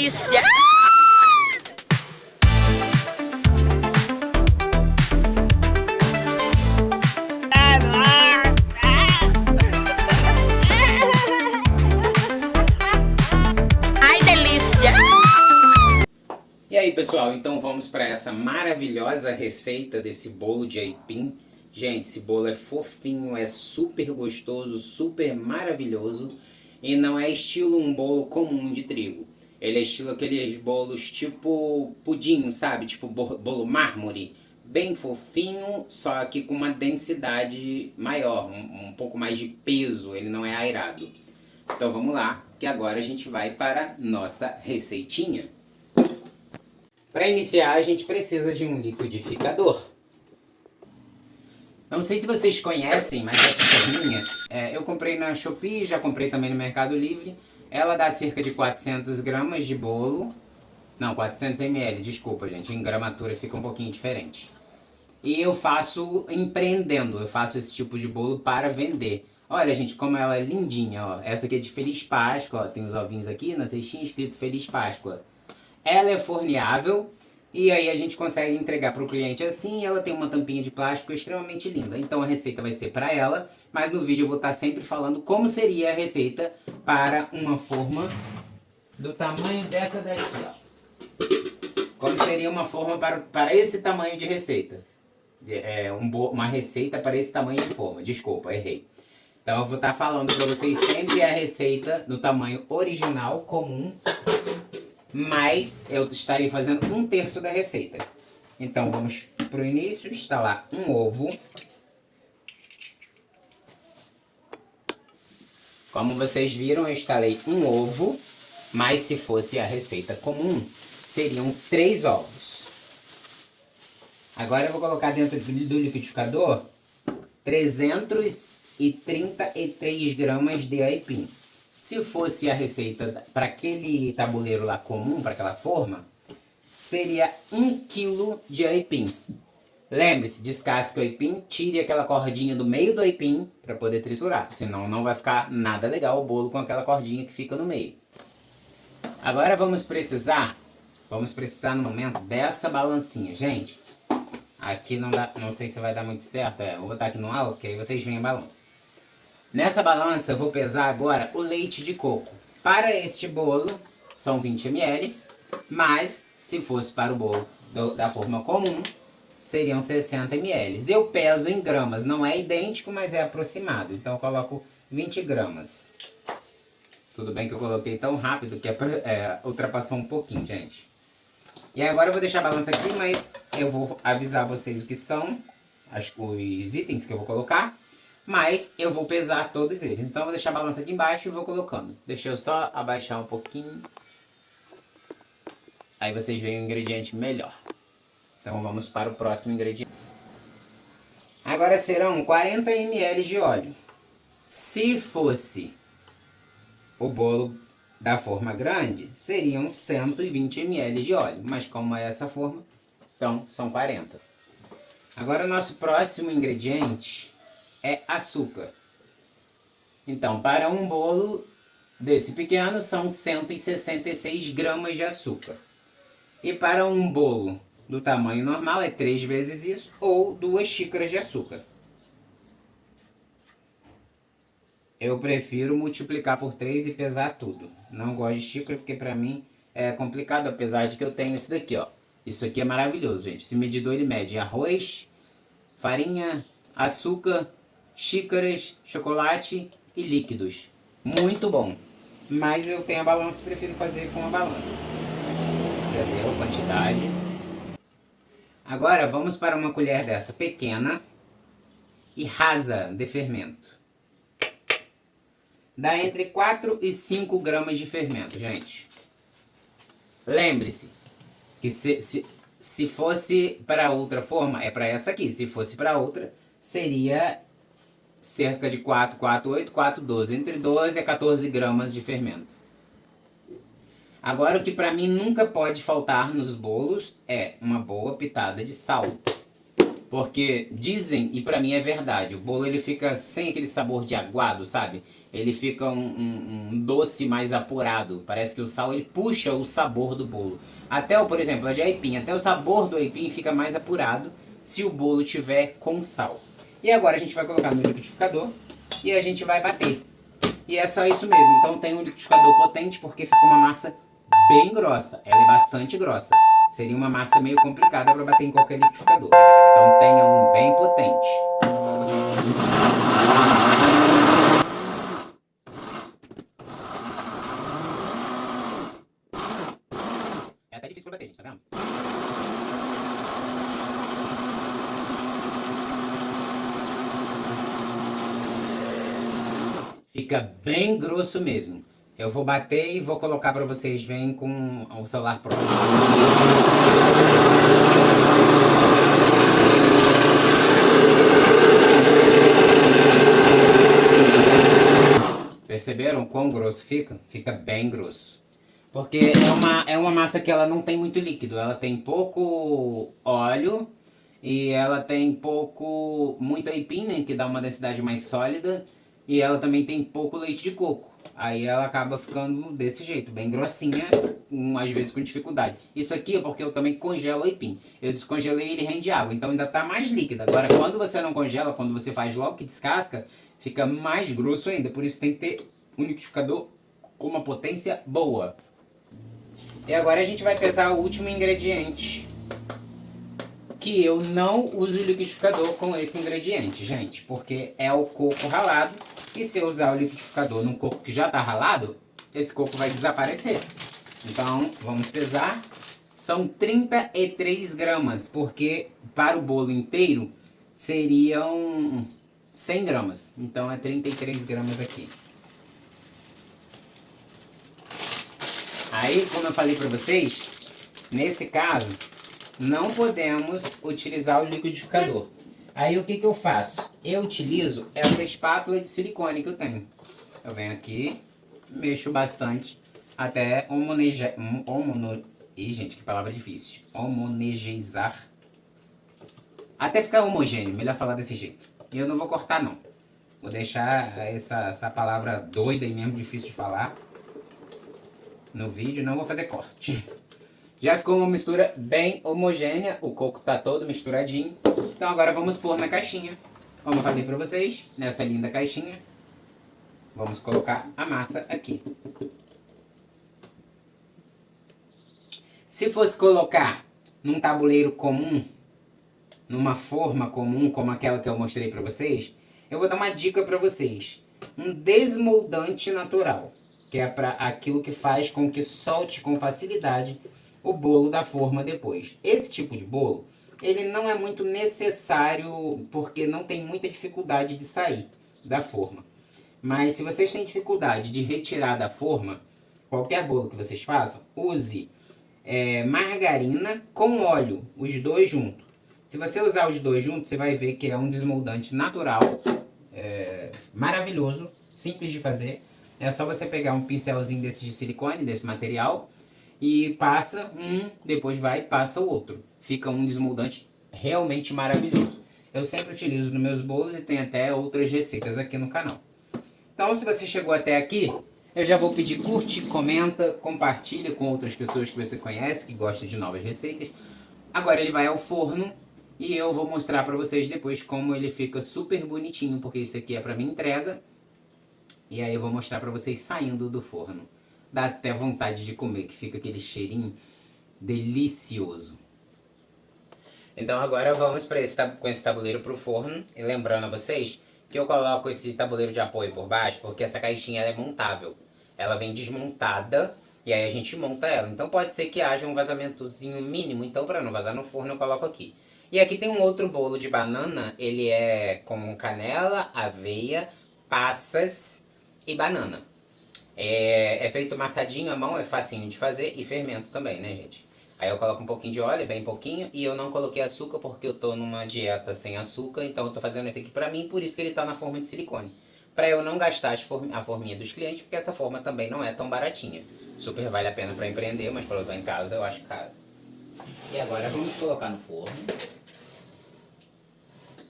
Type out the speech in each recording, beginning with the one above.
delícia! Ai, delícia! E aí, pessoal, então vamos para essa maravilhosa receita desse bolo de aipim. Gente, esse bolo é fofinho, é super gostoso, super maravilhoso. E não é estilo um bolo comum de trigo. Ele é estilo aqueles bolos tipo pudim, sabe? Tipo bolo mármore. Bem fofinho, só que com uma densidade maior, um pouco mais de peso, ele não é airado. Então vamos lá, que agora a gente vai para nossa receitinha. Para iniciar, a gente precisa de um liquidificador. Não sei se vocês conhecem, mas essa forminha, eu comprei na Shopee, já comprei também no Mercado Livre. Ela dá cerca de 400 gramas de bolo. Não, 400 ml, desculpa, gente. Em gramatura fica um pouquinho diferente. E eu faço empreendendo, eu faço esse tipo de bolo para vender. Olha, gente, como ela é lindinha, ó. Essa aqui é de Feliz Páscoa, ó. Tem os ovinhos aqui na cestinha escrito Feliz Páscoa. Ela é forneável e aí a gente consegue entregar para o cliente assim. Ela tem uma tampinha de plástico extremamente linda. Então a receita vai ser para ela, mas no vídeo eu vou estar sempre falando como seria a receita para uma forma do tamanho dessa daqui, ó. Como seria uma forma para esse tamanho de receita. Uma receita para esse tamanho de forma. Desculpa, errei. Então eu vou estar falando para vocês sempre a receita no tamanho original, comum, mas eu estarei fazendo 1/3 da receita. Então vamos para o início, instalar um ovo. Como vocês viram, eu instalei um ovo, mas se fosse a receita comum, seriam 3 ovos. Agora eu vou colocar dentro do liquidificador 333 gramas de aipim. Se fosse a receita para aquele tabuleiro lá comum, para aquela forma, seria 1 kg de aipim. Lembre-se, descasque o aipim, tire aquela cordinha do meio do aipim para poder triturar, senão não vai ficar nada legal o bolo com aquela cordinha que fica no meio. Agora vamos precisar no momento dessa balancinha, gente. Aqui não dá, não sei se vai dar muito certo, vou botar aqui no alto, que aí vocês veem a balança. Nessa balança eu vou pesar agora o leite de coco. Para este bolo são 20 ml, mas se fosse para o bolo da forma comum, seriam 60 ml. Eu peso em gramas, não é idêntico, mas é aproximado. Então eu coloco 20 gramas. Tudo bem que eu coloquei tão rápido que ultrapassou um pouquinho, gente. E agora eu vou deixar a balança aqui, mas eu vou avisar vocês o que são os itens que eu vou colocar. Mas eu vou pesar todos eles. Então eu vou deixar a balança aqui embaixo e vou colocando. Deixa eu só abaixar um pouquinho. Aí vocês veem o ingrediente melhor. Então vamos para o próximo ingrediente. Agora serão 40 ml de óleo. Se fosse o bolo da forma grande, seriam 120 ml de óleo. Mas como é essa forma, então são 40. Agora o nosso próximo ingrediente é açúcar. Então, para um bolo desse pequeno, são 166 gramas de açúcar. E para um bolo do tamanho normal, é 3 vezes isso, ou 2 xícaras de açúcar. Eu prefiro multiplicar por 3 e pesar tudo. Não gosto de xícara porque para mim é complicado, apesar de que eu tenho esse daqui, ó. Isso aqui é maravilhoso, gente. Esse medidor ele mede arroz, farinha, açúcar, xícaras, chocolate e líquidos. Muito bom. Mas eu tenho a balança e prefiro fazer com a balança. Já deu a quantidade. Agora vamos para uma colher dessa pequena e rasa de fermento. Dá entre 4 e 5 gramas de fermento, gente. Lembre-se que se fosse para outra forma, é para essa aqui. Se fosse para outra, seria cerca de 4, 8, 12. Entre 12 a 14 gramas de fermento. Agora, o que para mim nunca pode faltar nos bolos é uma boa pitada de sal. Porque dizem, e para mim é verdade, o bolo ele fica sem aquele sabor de aguado, sabe? ele fica um doce mais apurado. Parece que o sal ele puxa o sabor do bolo. Até, por exemplo, a de aipim, até o sabor do aipim fica mais apurado se o bolo tiver com sal. E agora a gente vai colocar no liquidificador e a gente vai bater. E é só isso mesmo. Então tem um liquidificador potente porque fica uma massa bem grossa. Ela é bastante grossa. Seria uma massa meio complicada para bater em qualquer liquidificador. Então tenha um bem potente. É até difícil para bater, gente, tá vendo? Fica bem grosso mesmo. Eu vou bater e vou colocar para vocês verem com o celular próximo. Perceberam quão grosso fica? Fica bem grosso. Porque é uma massa que ela não tem muito líquido. Ela tem pouco óleo e ela tem muito aipim, né, que dá uma densidade mais sólida. E ela também tem pouco leite de coco. Aí ela acaba ficando desse jeito, bem grossinha, às vezes com dificuldade. Isso aqui é porque eu também congelo o aipim. Eu descongelei e ele rende água, então ainda está mais líquido. Agora, quando você não congela, quando você faz logo que descasca, fica mais grosso ainda. Por isso tem que ter um liquidificador com uma potência boa. E agora a gente vai pesar o último ingrediente. Que eu não uso liquidificador com esse ingrediente, gente. Porque é o coco ralado. E se eu usar o liquidificador num coco que já está ralado, esse coco vai desaparecer. Então, vamos pesar. São 33 gramas, porque para o bolo inteiro seriam 100 gramas. Então, é 33 gramas aqui. Aí, como eu falei para vocês, nesse caso, não podemos utilizar o liquidificador. Aí o que eu faço? Eu utilizo essa espátula de silicone que eu tenho. Eu venho aqui, mexo bastante até Ih, gente, que palavra difícil. Homogeneizar. Até ficar homogêneo, melhor falar desse jeito. E eu não vou cortar não. Vou deixar essa palavra doida e mesmo difícil de falar no vídeo, não vou fazer corte. Já ficou uma mistura bem homogênea, o coco tá todo misturadinho. Então agora vamos pôr na caixinha. Como eu falei pra vocês, nessa linda caixinha, vamos colocar a massa aqui. Se fosse colocar num tabuleiro comum, numa forma comum como aquela que eu mostrei pra vocês, eu vou dar uma dica pra vocês. Um desmoldante natural, que é para aquilo que faz com que solte com facilidade o bolo da forma depois. Esse tipo de bolo, ele não é muito necessário porque não tem muita dificuldade de sair da forma. Mas se vocês têm dificuldade de retirar da forma, qualquer bolo que vocês façam, use margarina com óleo, os dois juntos. Se você usar os dois juntos, você vai ver que é um desmoldante natural, maravilhoso, simples de fazer. É só você pegar um pincelzinho desse de silicone, desse material, e passa depois vai e passa o outro. Fica um desmoldante realmente maravilhoso. Eu sempre utilizo nos meus bolos e tem até outras receitas aqui no canal. Então, se você chegou até aqui, eu já vou pedir curte, comenta, compartilha com outras pessoas que você conhece, que gostam de novas receitas. Agora ele vai ao forno e eu vou mostrar pra vocês depois como ele fica super bonitinho, porque isso aqui é pra minha entrega. E aí eu vou mostrar pra vocês saindo do forno. Dá até vontade de comer, que fica aquele cheirinho delicioso. Então agora vamos com esse tabuleiro pro forno. E lembrando a vocês que eu coloco esse tabuleiro de apoio por baixo, porque essa caixinha ela é montável. Ela vem desmontada e aí a gente monta ela. Então pode ser que haja um vazamentozinho mínimo. Então para não vazar no forno eu coloco aqui. E aqui tem um outro bolo de banana. Ele é com canela, aveia, passas e banana. É feito massadinho à mão, é facinho de fazer e fermento também, né, gente? Aí eu coloco um pouquinho de óleo, bem pouquinho, e eu não coloquei açúcar porque eu tô numa dieta sem açúcar, então eu tô fazendo esse aqui pra mim, por isso que ele tá na forma de silicone. Pra eu não gastar a forminha dos clientes, porque essa forma também não é tão baratinha. Super vale a pena pra empreender, mas pra usar em casa eu acho caro. E agora vamos colocar no forno.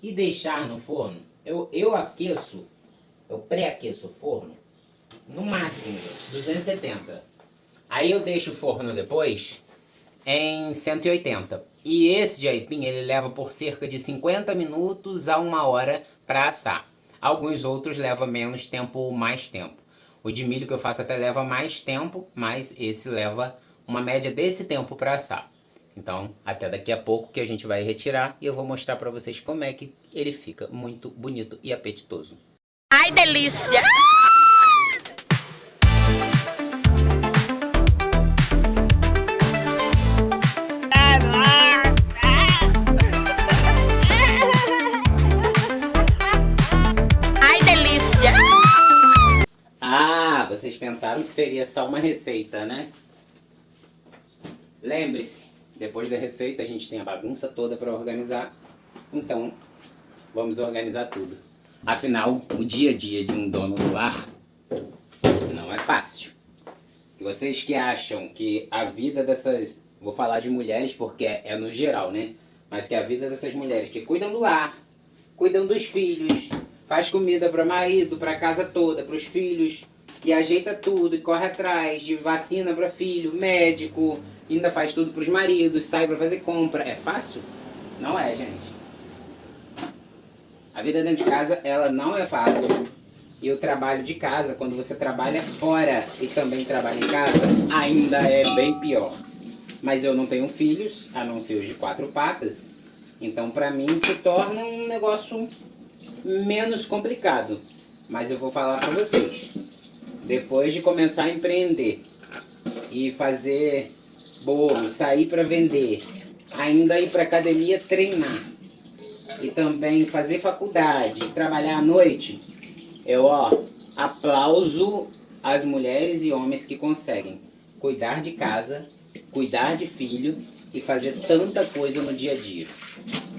E deixar no forno, eu aqueço eu pré-aqueço o forno, no máximo 270. Aí eu deixo o forno depois em 180. E esse de aipim, ele leva por cerca de 50 minutos a 1 hora para assar. Alguns outros levam menos tempo ou mais tempo. O de milho que eu faço até leva mais tempo, mas esse leva uma média desse tempo para assar. Então, até daqui a pouco que a gente vai retirar e eu vou mostrar para vocês como é que ele fica muito bonito e apetitoso. Ai, delícia! Ai, delícia! Ah, vocês pensaram que seria só uma receita, né? Lembre-se, depois da receita a gente tem a bagunça toda para organizar. Então, vamos organizar tudo. Afinal, o dia a dia de um dono do lar não é fácil. E vocês que acham que a vida dessas... Vou falar de mulheres porque é no geral, né? Mas que a vida dessas mulheres que cuidam do lar, cuidam dos filhos, faz comida para marido, para casa toda, para os filhos, e ajeita tudo, e corre atrás de vacina para filho, médico, ainda faz tudo para os maridos, sai para fazer compra. É fácil? Não é, gente. A vida dentro de casa, ela não é fácil. E o trabalho de casa, quando você trabalha fora e também trabalha em casa, ainda é bem pior. Mas eu não tenho filhos, a não ser os de 4 patas. Então, pra mim, se torna um negócio menos complicado. Mas eu vou falar pra vocês. Depois de começar a empreender e fazer bolo, sair pra vender, ainda ir pra academia treinar, e também fazer faculdade, trabalhar à noite, eu, aplauso as mulheres e homens que conseguem cuidar de casa, cuidar de filho e fazer tanta coisa no dia a dia.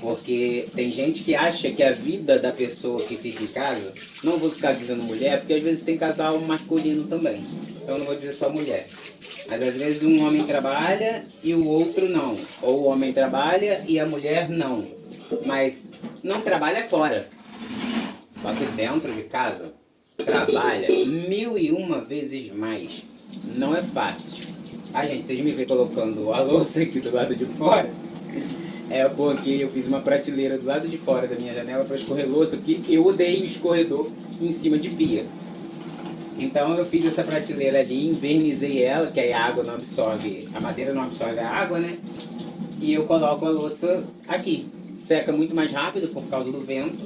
Porque tem gente que acha que a vida da pessoa que fica em casa, não vou ficar dizendo mulher, porque às vezes tem casal masculino também, então não vou dizer só mulher. Mas às vezes um homem trabalha e o outro não. Ou o homem trabalha e a mulher não. Mas não trabalha fora. Só que dentro de casa, trabalha 1001 vezes mais. Não é fácil. Ah, gente, vocês me veem colocando a louça aqui do lado de fora? É porque eu fiz uma prateleira do lado de fora da minha janela para escorrer louça, porque eu odeio escorredor em cima de pia. Então eu fiz essa prateleira ali, invernizei ela, que aí a água não absorve, a madeira não absorve a água, né? E eu coloco a louça aqui. Seca muito mais rápido por causa do vento.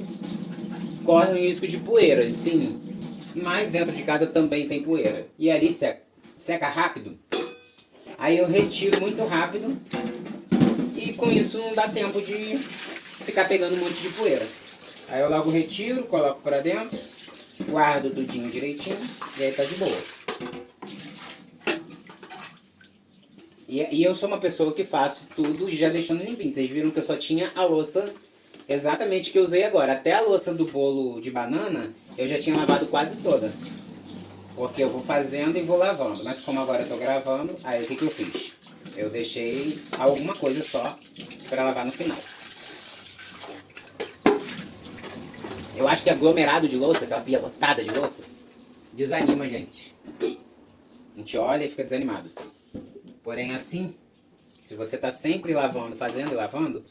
Corre um risco de poeira, sim. Mas dentro de casa também tem poeira. E ali seca rápido. Aí eu retiro muito rápido. E com isso não dá tempo de ficar pegando um monte de poeira. Aí eu logo retiro, coloco pra dentro. Guardo tudinho direitinho. E aí tá de boa. E eu sou uma pessoa que faço tudo já deixando limpinho. Vocês viram que eu só tinha a louça exatamente que eu usei agora. Até a louça do bolo de banana eu já tinha lavado quase toda. Porque eu vou fazendo e vou lavando. Mas como agora eu tô gravando, aí o que eu fiz? Eu deixei alguma coisa só pra lavar no final. Eu acho que aglomerado de louça, aquela pia lotada de louça, desanima a gente. A gente olha e fica desanimado. Porém assim, se você tá sempre lavando, fazendo e lavando,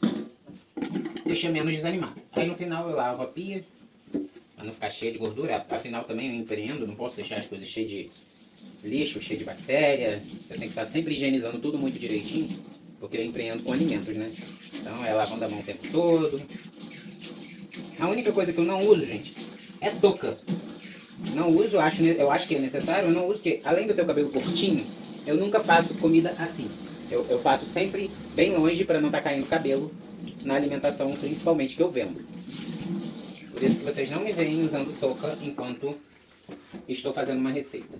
deixa menos desanimado. Aí no final eu lavo a pia, pra não ficar cheia de gordura. Afinal também eu empreendo, não posso deixar as coisas cheias de lixo, cheio de bactéria. Eu tenho que estar sempre higienizando tudo muito direitinho, porque eu empreendo com alimentos, né? Então é lavando a mão o tempo todo. A única coisa que eu não uso, gente, é touca. Não uso, eu acho que é necessário, eu não uso, porque além do teu cabelo curtinho, eu nunca faço comida assim. Eu faço sempre bem longe para não estar caindo cabelo na alimentação, principalmente que eu vendo. Por isso que vocês não me veem usando touca enquanto estou fazendo uma receita.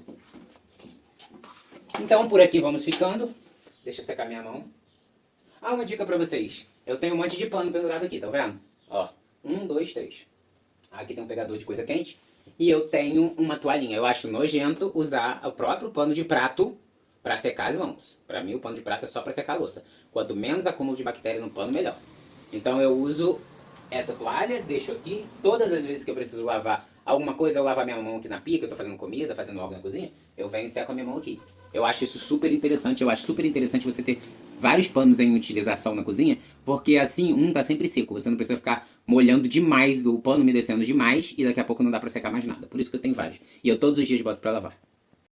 Então por aqui vamos ficando. Deixa eu secar minha mão. Ah, uma dica para vocês. Eu tenho um monte de pano pendurado aqui, tá vendo? Ó, 1, 2, 3. Aqui tem um pegador de coisa quente. E eu tenho uma toalhinha. Eu acho nojento usar o próprio pano de prato para secar as mãos. Para mim o pano de prato é só para secar a louça. Quanto menos acúmulo de bactéria no pano, melhor. Então eu uso essa toalha, deixo aqui. Todas as vezes que eu preciso lavar alguma coisa, eu lavo a minha mão aqui na pia, eu tô fazendo comida, fazendo algo na cozinha, eu venho e seco a minha mão aqui. Eu acho isso super interessante, eu acho super interessante você ter vários panos em utilização na cozinha, porque assim, um tá sempre seco, você não precisa ficar molhando demais, o pano umedecendo demais, e daqui a pouco não dá pra secar mais nada. Por isso que eu tenho vários. E eu todos os dias boto pra lavar.